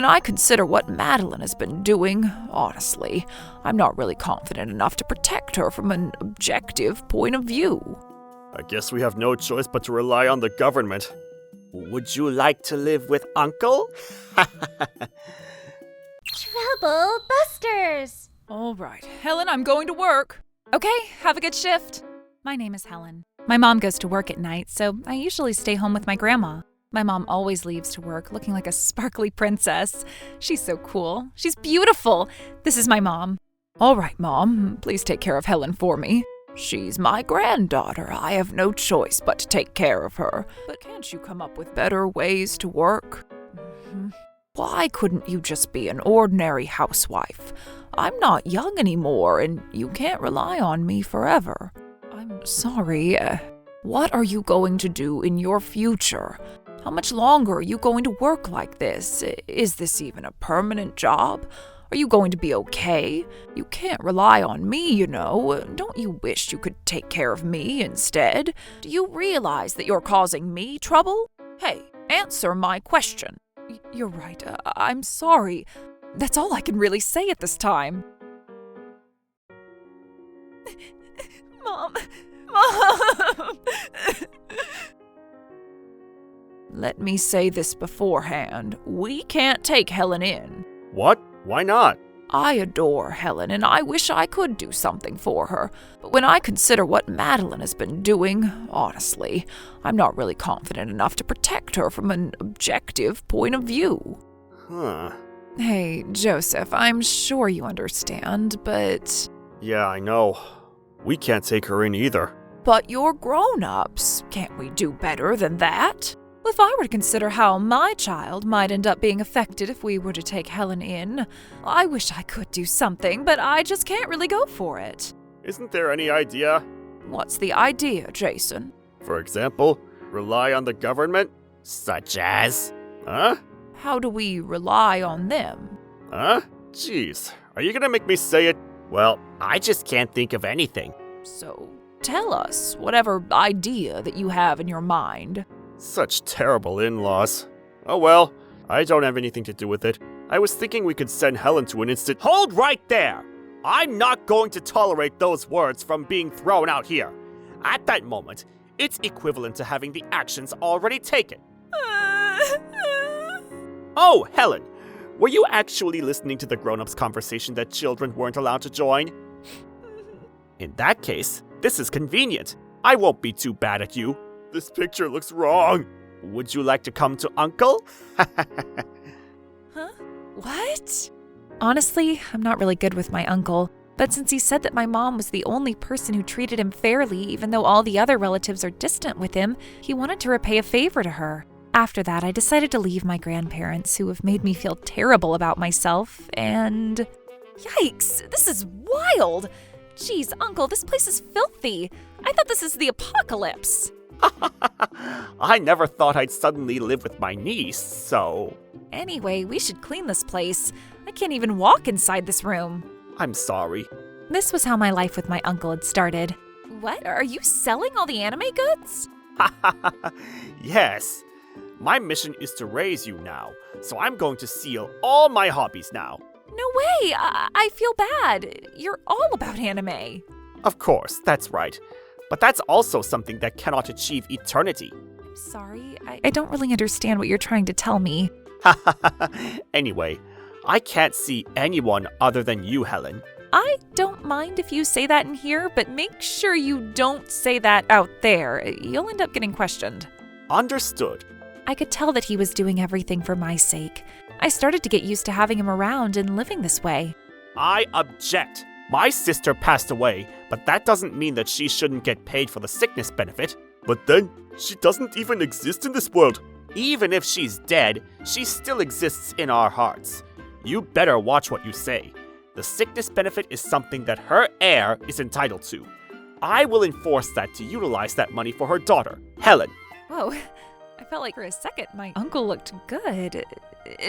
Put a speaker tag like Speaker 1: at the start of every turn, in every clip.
Speaker 1: when I consider what Madeline has been doing, honestly, I'm not really confident enough to protect her from an objective point of view.
Speaker 2: I guess we have no choice but to rely on the government. Would you like to live with Uncle?
Speaker 3: Trouble busters!
Speaker 4: All right, Helen, I'm going to work. Okay, have a good shift. My name is Helen. My mom goes to work at night, so I usually stay home with my grandma. My mom always leaves to work looking like a sparkly princess. She's so cool. She's beautiful. This is my mom.
Speaker 1: All right, Mom, please take care of Helen for me. She's my granddaughter. I have no choice but to take care of her. But can't you come up with better ways to work? Why couldn't you just be an ordinary housewife? I'm not young anymore, and you can't rely on me forever. I'm sorry. What are you going to do in your future? How much longer are you going to work like this? Is this even a permanent job? Are you going to be okay? You can't rely on me, you know. Don't you wish you could take care of me instead? Do you realize that you're causing me trouble? Hey, answer my question.
Speaker 4: You're right. I'm sorry. That's all I can really say at this time. Mom!
Speaker 1: Let me say this beforehand. We can't take Helen in.
Speaker 2: What? Why not?
Speaker 1: I adore Helen, and I wish I could do something for her. But when I consider what Madeline has been doing, honestly, I'm not really confident enough to protect her from an objective point of view.
Speaker 4: Hey, Joseph, I'm sure you understand, but...
Speaker 2: Yeah, I know. We can't take her in either.
Speaker 1: But you're grown-ups. Can't we do better than that?
Speaker 4: If I were to consider how my child might end up being affected if we were to take Helen in, I wish I could do something, but I just can't really go for it.
Speaker 2: Isn't there any idea?
Speaker 1: What's the idea, Jason?
Speaker 2: For example, rely on the government? Such as? Huh?
Speaker 1: How do we rely on them?
Speaker 2: Huh? Jeez, are you gonna make me say it? Well, I just can't think of anything.
Speaker 1: So, tell us whatever idea that you have in your mind.
Speaker 2: Such terrible in-laws. Oh well, I don't have anything to do with it. I was thinking we could send Helen to an instant— Hold right there! I'm not going to tolerate those words from being thrown out here. At that moment, it's equivalent to having the actions already taken. Oh, Helen, were you actually listening to the grown-ups' conversation that children weren't allowed to join? In that case, this is convenient. I won't be too bad at you. This picture looks wrong. Would you like to come to Uncle?
Speaker 4: Huh? What? Honestly, I'm not really good with my uncle. But since he said that my mom was the only person who treated him fairly, even though all the other relatives are distant with him, he wanted to repay a favor to her. After that, I decided to leave my grandparents, who have made me feel terrible about myself, and... Yikes! This is wild! Jeez, Uncle, this place is filthy. I thought this is the apocalypse.
Speaker 2: I never thought I'd suddenly live with my niece, so...
Speaker 4: Anyway, we should clean this place. I can't even walk inside this room.
Speaker 2: I'm sorry.
Speaker 4: This was how my life with my uncle had started. What? Are you selling all the anime goods?
Speaker 2: Yes. My mission is to raise you now, so I'm going to seal all my hobbies now.
Speaker 4: No way! I feel bad. You're all about anime.
Speaker 2: Of course, that's right. But that's also something that cannot achieve eternity.
Speaker 4: I'm sorry. I don't really understand what you're trying to tell me.
Speaker 2: Anyway, I can't see anyone other than you, Helen.
Speaker 4: I don't mind if you say that in here, but make sure you don't say that out there. You'll end up getting questioned.
Speaker 2: Understood.
Speaker 4: I could tell that he was doing everything for my sake. I started to get used to having him around and living this way.
Speaker 2: I object. My sister passed away, but that doesn't mean that she shouldn't get paid for the sickness benefit. But then, she doesn't even exist in this world. Even if she's dead, she still exists in our hearts. You better watch what you say. The sickness benefit is something that her heir is entitled to. I will enforce that to utilize that money for her daughter, Helen.
Speaker 4: Whoa, I felt like for a second my uncle looked good.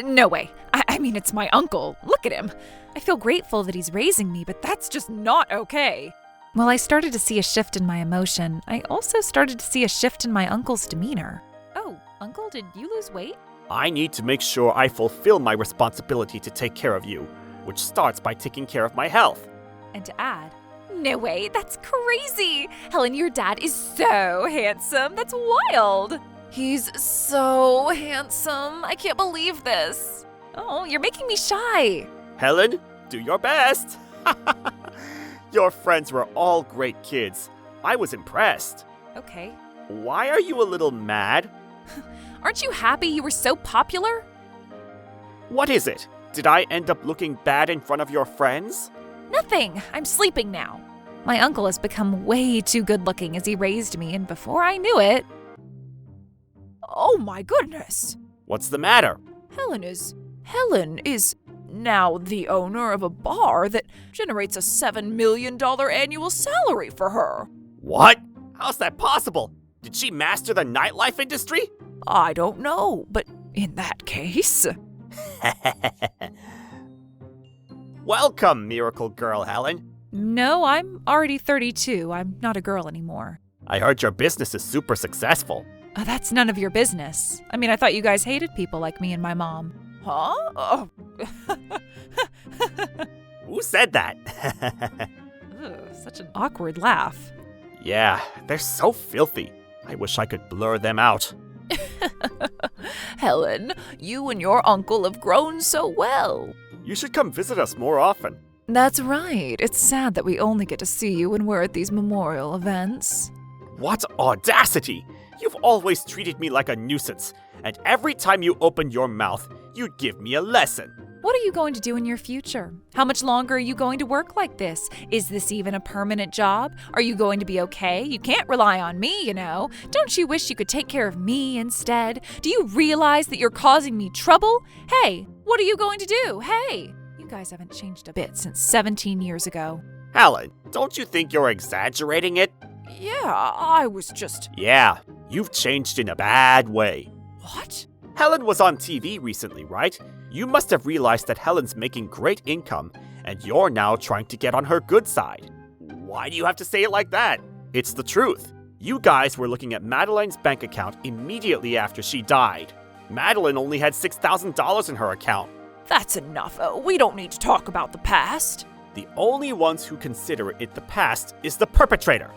Speaker 4: No way. I mean, it's my uncle. Look at him. I feel grateful that he's raising me, but that's just not okay. Well, I started to see a shift in my emotion. I also started to see a shift in my uncle's demeanor. Oh, Uncle, did you lose weight?
Speaker 2: I need to make sure I fulfill my responsibility to take care of you, which starts by taking care of my health.
Speaker 4: And to add, no way, that's crazy! Helen, your dad is so handsome. That's wild. He's so handsome. I can't believe this. Oh, you're making me shy.
Speaker 2: Helen, do your best. Your friends were all great kids. I was impressed.
Speaker 4: Okay.
Speaker 2: Why are you a little mad?
Speaker 4: Aren't you happy you were so popular?
Speaker 2: What is it? Did I end up looking bad in front of your friends?
Speaker 4: Nothing. I'm sleeping now. My uncle has become way too good looking as he raised me, and before I knew it...
Speaker 1: Oh my goodness!
Speaker 2: What's the matter?
Speaker 1: Helen is now the owner of a bar that generates a $7 million annual salary for her.
Speaker 2: What? How's that possible? Did she master the nightlife industry?
Speaker 1: I don't know, but in that case...
Speaker 2: Welcome, miracle girl Helen.
Speaker 4: No, I'm already 32. I'm not a girl anymore.
Speaker 2: I heard your business is super successful.
Speaker 4: That's none of your business. I mean, I thought you guys hated people like me and my mom.
Speaker 1: Huh? Oh.
Speaker 2: Who said that?
Speaker 4: Ugh, such an awkward laugh.
Speaker 2: Yeah, they're so filthy. I wish I could blur them out.
Speaker 1: Helen, you and your uncle have grown so well.
Speaker 2: You should come visit us more often.
Speaker 1: That's right. It's sad that we only get to see you when we're at these memorial events.
Speaker 2: What audacity! You've always treated me like a nuisance, and every time you open your mouth, you'd give me a lesson.
Speaker 4: What are you going to do in your future? How much longer are you going to work like this? Is this even a permanent job? Are you going to be okay? You can't rely on me, you know. Don't you wish you could take care of me instead? Do you realize that you're causing me trouble? Hey, what are you going to do? Hey! You guys haven't changed a bit since 17 years ago.
Speaker 2: Helen, don't you think you're exaggerating it?
Speaker 1: Yeah, I was just...
Speaker 2: Yeah, you've changed in a bad way.
Speaker 1: What?
Speaker 2: Helen was on TV recently, right? You must have realized that Helen's making great income, and you're now trying to get on her good side. Why do you have to say it like that? It's the truth. You guys were looking at Madeline's bank account immediately after she died. Madeline only had $6,000 in her account.
Speaker 1: That's enough. We don't need to talk about the past.
Speaker 2: The only ones who consider it the past is the perpetrator.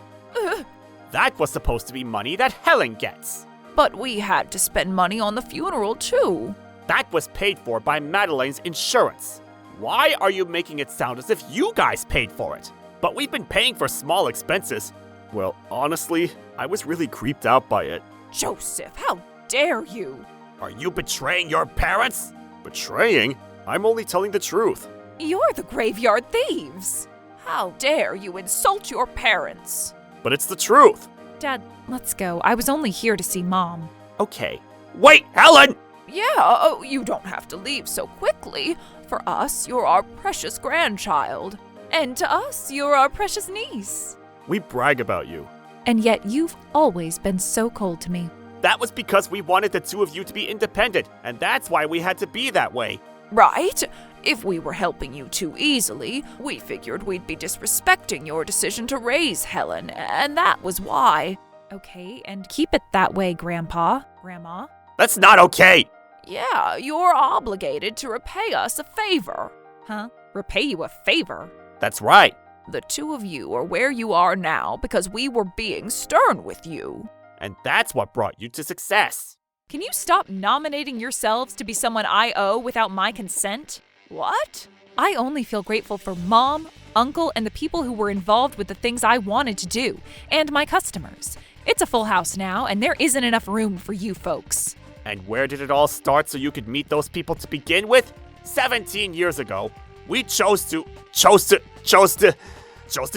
Speaker 2: That was supposed to be money that Helen gets.
Speaker 1: But we had to spend money on the funeral, too.
Speaker 2: That was paid for by Madeline's insurance. Why are you making it sound as if you guys paid for it? But we've been paying for small expenses. Well, honestly, I was really creeped out by it.
Speaker 1: Joseph, how dare you?
Speaker 2: Are you betraying your parents? Betraying? I'm only telling the truth.
Speaker 1: You're the graveyard thieves. How dare you insult your parents?
Speaker 2: But it's the truth.
Speaker 4: Dad, let's go. I was only here to see Mom.
Speaker 2: Okay. Wait, Helen!
Speaker 1: Yeah, you don't have to leave so quickly. For us, you're our precious grandchild. And to us, you're our precious niece.
Speaker 2: We brag about you.
Speaker 4: And yet you've always been so cold to me.
Speaker 2: That was because we wanted the two of you to be independent, and that's why we had to be that way.
Speaker 1: Right? If we were helping you too easily, we figured we'd be disrespecting your decision to raise Helen, and that was why.
Speaker 4: Okay, and keep it that way, Grandpa. Grandma?
Speaker 2: That's not okay!
Speaker 1: Yeah, you're obligated to repay us a favor.
Speaker 4: Huh? Repay you a favor?
Speaker 2: That's right.
Speaker 1: The two of you are where you are now because we were being stern with you.
Speaker 2: And that's what brought you to success.
Speaker 4: Can you stop nominating yourselves to be someone I owe without my consent?
Speaker 1: What?
Speaker 4: I only feel grateful for Mom, Uncle, and the people who were involved with the things I wanted to do, and my customers. It's a full house now, and there isn't enough room for you folks.
Speaker 2: And where did it all start so you could meet those people to begin with? 17 years ago, we chose to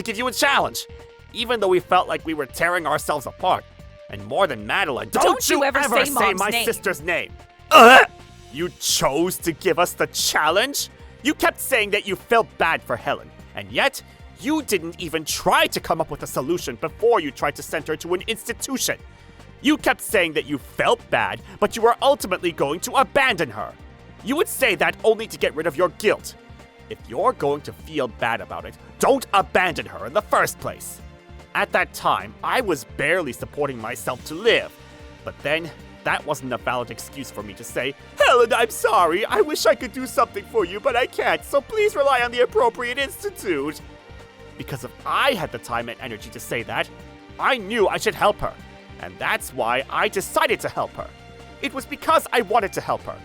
Speaker 2: give you a challenge, even though we felt like we were tearing ourselves apart. And more than Madeline, don't you ever say my
Speaker 4: name.
Speaker 2: sister's name. You chose to give us the challenge? You kept saying that you felt bad for Helen, and yet you didn't even try to come up with a solution before you tried to send her to an institution. You kept saying that you felt bad, but you were ultimately going to abandon her. You would say that only to get rid of your guilt. If you're going to feel bad about it, don't abandon her in the first place. At that time, I was barely supporting myself to live. But then, that wasn't a valid excuse for me to say, "Helen, I'm sorry. I wish I could do something for you, but I can't, so please rely on the appropriate institute." Because if I had the time and energy to say that, I knew I should help her. And that's why I decided to help her. It was because I wanted to help her.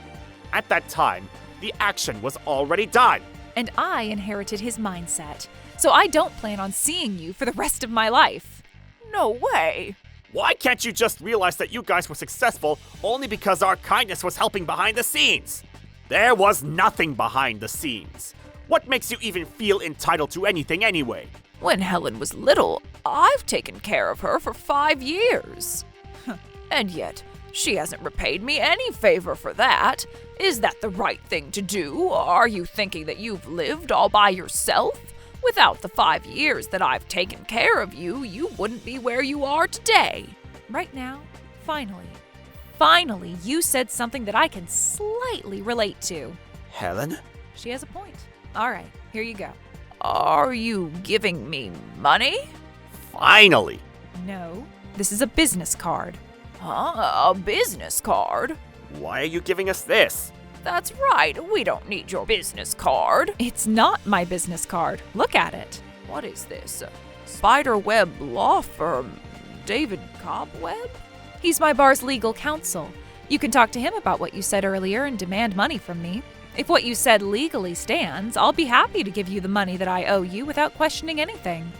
Speaker 2: At that time, the action was already done.
Speaker 4: And I inherited his mindset, so I don't plan on seeing you for the rest of my life.
Speaker 1: No way.
Speaker 2: Why can't you just realize that you guys were successful only because our kindness was helping behind the scenes? There was nothing behind the scenes. What makes you even feel entitled to anything anyway?
Speaker 1: When Helen was little, I've taken care of her for 5 years. And yet, she hasn't repaid me any favor for that. Is that the right thing to do? Are you thinking that you've lived all by yourself? Without the 5 years that I've taken care of you, you wouldn't be where you are today.
Speaker 4: Right now, finally, you said something that I can slightly relate to.
Speaker 2: Helen?
Speaker 4: She has a point. All right, here you go.
Speaker 1: Are you giving me money?
Speaker 2: Finally!
Speaker 4: No, this is a business card.
Speaker 1: Huh? A business card?
Speaker 2: Why are you giving us this?
Speaker 1: That's right, we don't need your business card.
Speaker 4: It's not my business card. Look at it.
Speaker 1: What is this? Spiderweb Law Firm? David Cobweb?
Speaker 4: He's my bar's legal counsel. You can talk to him about what you said earlier and demand money from me. If what you said legally stands, I'll be happy to give you the money that I owe you without questioning anything.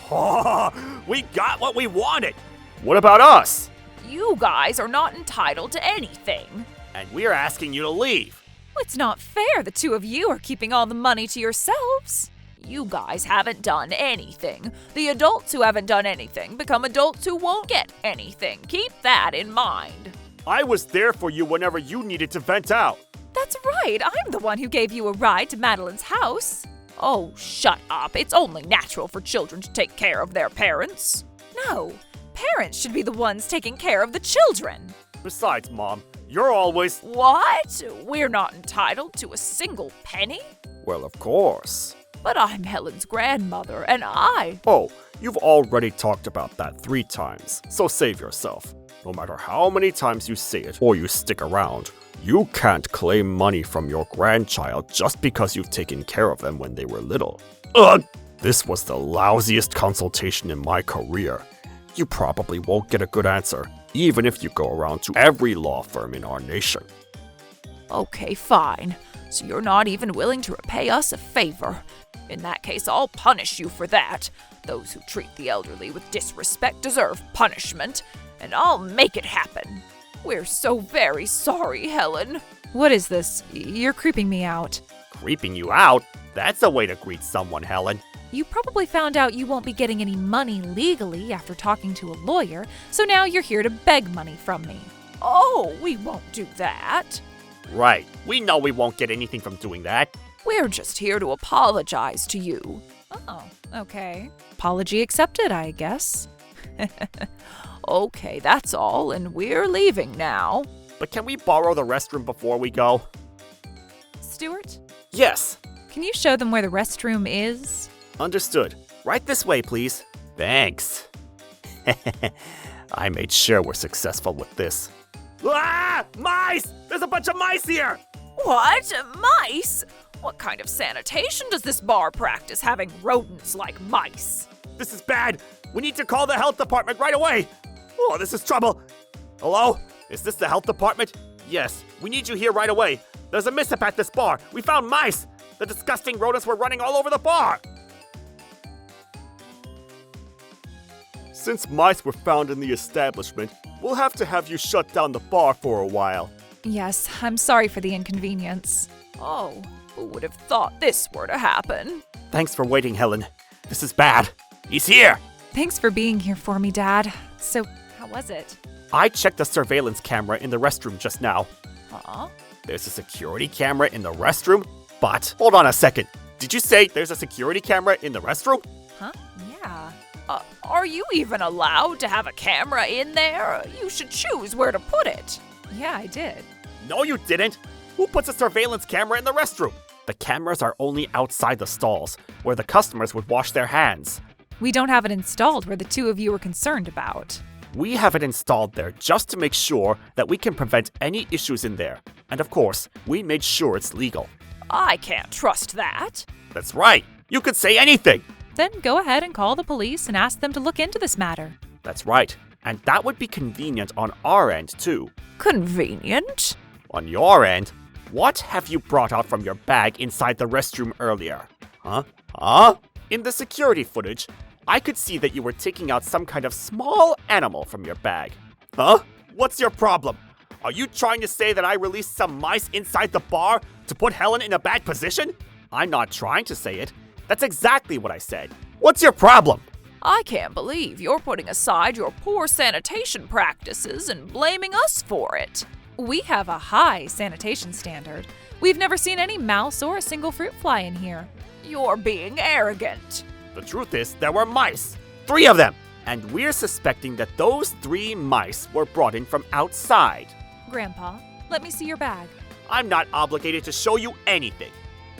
Speaker 2: Oh, we got what we wanted! What about us?
Speaker 1: You guys are not entitled to anything.
Speaker 2: And we're asking you to leave.
Speaker 4: It's not fair the two of you are keeping all the money to yourselves.
Speaker 1: You guys haven't done anything. The adults who haven't done anything become adults who won't get anything. Keep that in mind.
Speaker 2: I was there for you whenever you needed to vent out.
Speaker 4: That's right, I'm the one who gave you a ride to Madeline's house.
Speaker 1: Oh, shut up. It's only natural for children to take care of their parents.
Speaker 4: No, parents should be the ones taking care of the children.
Speaker 2: Besides, Mom, you're always…
Speaker 1: What? We're not entitled to a single penny?
Speaker 2: Well, of course.
Speaker 1: But I'm Helen's grandmother, and I…
Speaker 2: Oh, you've already talked about that 3 times, so save yourself. No matter how many times you say it or you stick around, you can't claim money from your grandchild just because you've taken care of them when they were little. Ugh! This was the lousiest consultation in my career. You probably won't get a good answer, even if you go around to every law firm in our nation.
Speaker 1: Okay, fine. So you're not even willing to repay us a favor. In that case, I'll punish you for that. Those who treat the elderly with disrespect deserve punishment, and I'll make it happen. We're so very sorry, Helen.
Speaker 4: What is this? You're creeping me out.
Speaker 2: Creeping you out? That's a way to greet someone, Helen.
Speaker 4: You probably found out you won't be getting any money legally after talking to a lawyer, so now you're here to beg money from me.
Speaker 1: Oh, we won't do that.
Speaker 2: Right. We know we won't get anything from doing that.
Speaker 1: We're just here to apologize to you.
Speaker 4: Oh, okay. Apology accepted, I guess.
Speaker 1: Okay, that's all, and we're leaving now.
Speaker 2: But can we borrow the restroom before we go?
Speaker 4: Stuart,
Speaker 2: Yes.
Speaker 4: can you show them where the restroom is?
Speaker 2: Understood. Right this way, please. Thanks. I made sure we're successful with this. Ah! Mice! There's a bunch of mice here!
Speaker 1: What? Mice? What kind of sanitation does this bar practice, having rodents like mice?
Speaker 2: This is bad. We need to call the health department right away. Oh, this is trouble. Hello? Is this the health department? Yes, we need you here right away. There's a mishap at this bar. We found mice. The disgusting rodents were running all over the bar. Since mice were found in the establishment, we'll have to have you shut down the bar for a while.
Speaker 4: Yes, I'm sorry for the inconvenience.
Speaker 1: Oh, who would have thought this were to happen?
Speaker 2: Thanks for waiting, Helen. This is bad. He's here.
Speaker 4: Thanks for being here for me, Dad. So, how was it?
Speaker 2: I checked the surveillance camera in the restroom just now.
Speaker 1: Huh?
Speaker 2: There's a security camera in the restroom, but hold on a second. Did you say there's a security camera in the restroom?
Speaker 4: Huh? Yeah.
Speaker 1: Are you even allowed to have a camera in there? You should choose where to put it.
Speaker 4: Yeah, I did.
Speaker 2: No, you didn't. Who puts a surveillance camera in the restroom? The cameras are only outside the stalls, where the customers would wash their hands.
Speaker 4: We don't have it installed where the two of you were concerned about.
Speaker 2: We have it installed there just to make sure that we can prevent any issues in there. And of course, we made sure it's legal.
Speaker 1: I can't trust that.
Speaker 2: That's right. You could say anything.
Speaker 4: Then go ahead and call the police and ask them to look into this matter.
Speaker 2: That's right. And that would be convenient on our end, too.
Speaker 1: Convenient?
Speaker 2: On your end, what have you brought out from your bag inside the restroom earlier? Huh? In the security footage, I could see that you were taking out some kind of small animal from your bag. Huh? What's your problem? Are you trying to say that I released some mice inside the bar to put Helen in a bad position? I'm not trying to say it. That's exactly what I said. What's your problem?
Speaker 1: I can't believe you're putting aside your poor sanitation practices and blaming us for it.
Speaker 4: We have a high sanitation standard. We've never seen any mouse or a single fruit fly in here.
Speaker 1: You're being arrogant.
Speaker 2: The truth is, there were mice. 3 of them. And we're suspecting that those 3 mice were brought in from outside.
Speaker 4: Grandpa, let me see your bag.
Speaker 2: I'm not obligated to show you anything.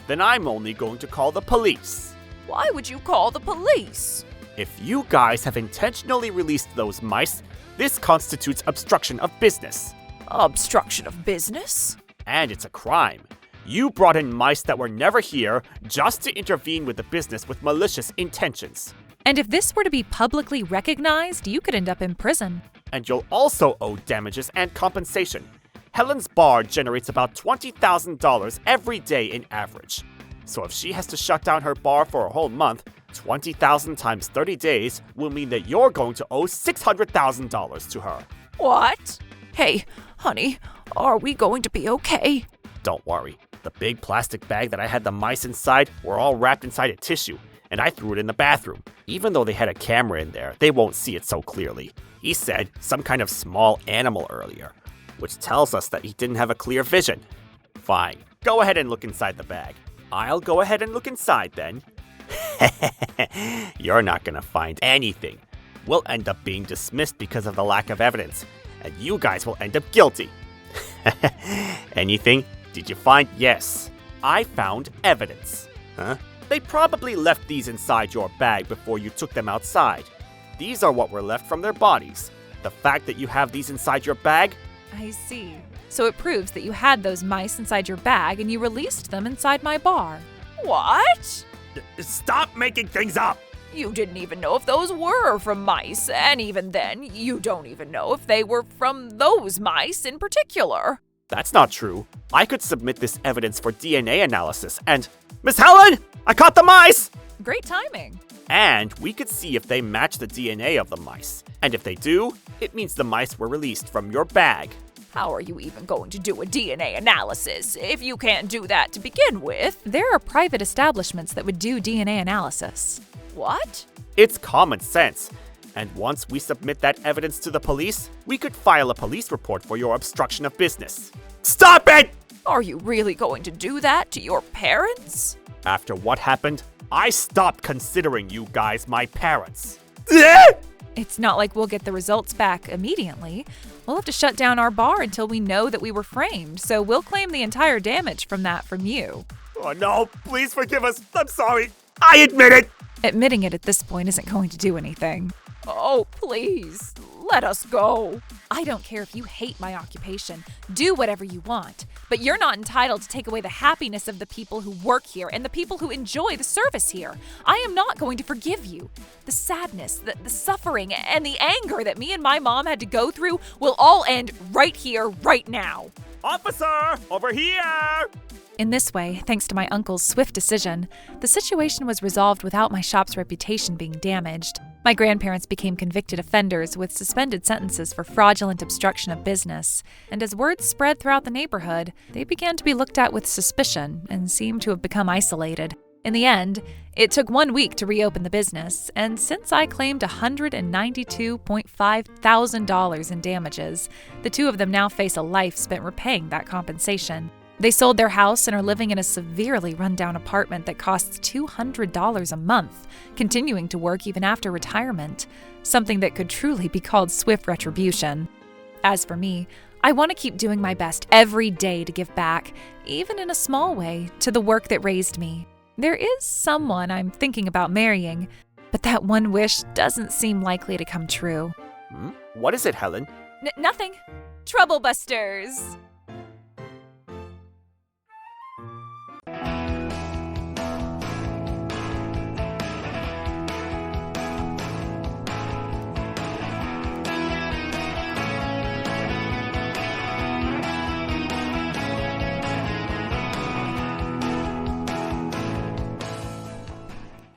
Speaker 2: Then I'm only going to call the police.
Speaker 1: Why would you call the police?
Speaker 2: If you guys have intentionally released those mice, this constitutes obstruction of business.
Speaker 1: Obstruction of business?
Speaker 2: And it's a crime. You brought in mice that were never here just to intervene with the business with malicious intentions.
Speaker 4: And if this were to be publicly recognized, you could end up in prison.
Speaker 2: And you'll also owe damages and compensation. Helen's bar generates about $20,000 every day in average. So if she has to shut down her bar for a whole month, 20,000 times 30 days will mean that you're going to owe $600,000 to her.
Speaker 1: What? Hey, honey, are we going to be okay?
Speaker 2: Don't worry. The big plastic bag that I had the mice inside were all wrapped inside a tissue, and I threw it in the bathroom. Even though they had a camera in there, they won't see it so clearly. He said some kind of small animal earlier, which tells us that he didn't have a clear vision. Fine, go ahead and look inside the bag. I'll go ahead and look inside then. You're not gonna find anything. We'll end up being dismissed because of the lack of evidence, and you guys will end up guilty. Anything? Did you find? Yes. I found evidence. Huh? They probably left these inside your bag before you took them outside. These are what were left from their bodies. The fact that you have these inside your bag?
Speaker 4: I see. So it proves that you had those mice inside your bag and you released them inside my bar.
Speaker 1: What?
Speaker 2: Stop making things up!
Speaker 1: You didn't even know if those were from mice, and even then, you don't even know if they were from those mice in particular.
Speaker 2: That's not true. I could submit this evidence for DNA analysis and… Miss Helen! I caught the mice!
Speaker 4: Great timing.
Speaker 2: And we could see if they match the DNA of the mice. And if they do, it means the mice were released from your bag.
Speaker 1: How are you even going to do a DNA analysis if you can't do that to begin with?
Speaker 4: There are private establishments that would do DNA analysis.
Speaker 1: What?
Speaker 2: It's common sense. And once we submit that evidence to the police, we could file a police report for your obstruction of business. Stop it!
Speaker 1: Are you really going to do that to your parents?
Speaker 2: After what happened, I stopped considering you guys my parents.
Speaker 4: It's not like we'll get the results back immediately. We'll have to shut down our bar until we know that we were framed, so we'll claim the entire damage from you.
Speaker 2: Oh no, please forgive us. I'm sorry. I admit it.
Speaker 4: Admitting it at this point isn't going to do anything.
Speaker 1: Oh, please, let us go.
Speaker 4: I don't care if you hate my occupation. Do whatever you want. But you're not entitled to take away the happiness of the people who work here and the people who enjoy the service here. I am not going to forgive you. The sadness, the suffering, and the anger that me and my mom had to go through will all end right here, right now.
Speaker 2: Officer, over here!
Speaker 4: In this way, thanks to my uncle's swift decision, the situation was resolved without my shop's reputation being damaged. My grandparents became convicted offenders with suspended sentences for fraudulent obstruction of business, and as word spread throughout the neighborhood, they began to be looked at with suspicion and seemed to have become isolated. In the end, it took 1 week to reopen the business, and since I claimed $192.5 thousand in damages, the two of them now face a life spent repaying that compensation. They sold their house and are living in a severely run-down apartment that costs $200 a month, continuing to work even after retirement, something that could truly be called swift retribution. As for me, I want to keep doing my best every day to give back, even in a small way, to the work that raised me. There is someone I'm thinking about marrying, but that one wish doesn't seem likely to come true.
Speaker 2: What is it, Helen?
Speaker 4: Nothing. Trouble Busters!